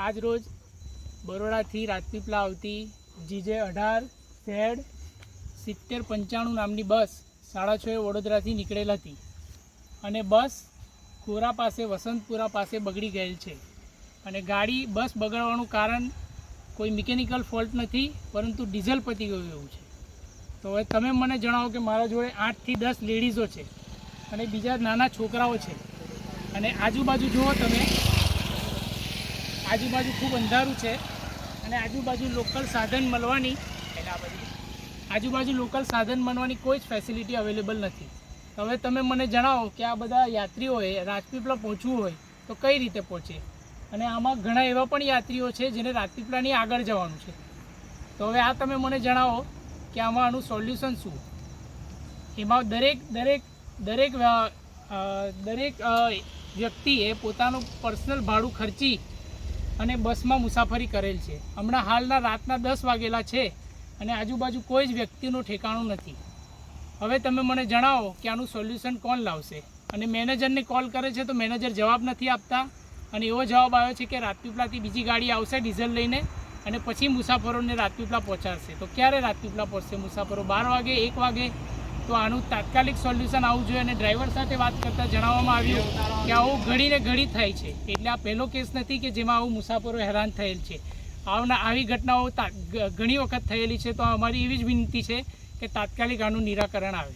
આજ રોજ બરોડાથી રાજપીપળા આવતી GJ18Z 7095 નામની બસ 6:30 વડોદરાથી નીકળેલ હતી અને બસ કોરા પાસે વસંતપુરા પાસે બગડી ગયેલ છે અને બસ બગડવાનું કારણ કોઈ મિકેનિકલ ફોલ્ટ નથી, પરંતુ ડીઝલ પતી ગયું એવું છે. તો હવે તમે મને જણાવો કે મારા જોડે 8 થી 10 લેડીઝો છે અને બીજા નાના છોકરાઓ છે અને આજુબાજુ જુઓ તમે, આજુબાજુ ખૂબ અંધારું છે અને આજુબાજુ લોકલ સાધન મળવાની કોઈ જ ફેસિલિટી અવેલેબલ નથી. તો હવે તમે મને જણાવો કે આ બધા યાત્રીઓએ રાજપીપળા પહોંચવું હોય તો કઈ રીતે પહોંચે, અને આમાં ઘણા એવા પણ યાત્રીઓ છે જેને રાજપીપળાની આગળ જવાનું છે. તો હવે આ તમે મને જણાવો કે આનું સોલ્યુશન શું. એમાં દરેક વ્યક્તિએ પોતાનું પર્સનલ ભાડું ખર્ચી અને બસમાં મુસાફરી કરેલ છે. હમણાં હાલના રાતના 10 વાગેલા છે અને આજુબાજુ કોઈ જ વ્યક્તિનું ઠેકાણું નથી. હવે તમે મને જણાવો કે આનું સોલ્યુશન કોણ લાવશે. અને મેનેજરને કોલ કરે છે તો મેનેજર જવાબ નથી આપતા અને એવો જવાબ આવ્યો છે કે રાજપીપળાથી બીજી ગાડી આવશે ડીઝલ લઈને અને પછી મુસાફરોને રાજપીપળા પહોંચાડશે. તો ક્યારે રાજપીપળા પહોંચશે મુસાફરો? 12 વાગે, 1 વાગે? તો આનું તાત્કાલિક સોલ્યુશન આવવું જોઈએ. અને ડ્રાઈવર સાથે વાત કરતાં જણાવવામાં આવ્યું કે આવું ઘડીને ઘડી થાય છે, એટલે આ પહેલો કેસ નથી કે જેમાં આવું મુસાફરો હેરાન થયેલ છે. આવી ઘટનાઓ ઘણી વખત થયેલી છે. તો અમારી એવી જ વિનંતી છે કે તાત્કાલિક આનું નિરાકરણ આવે.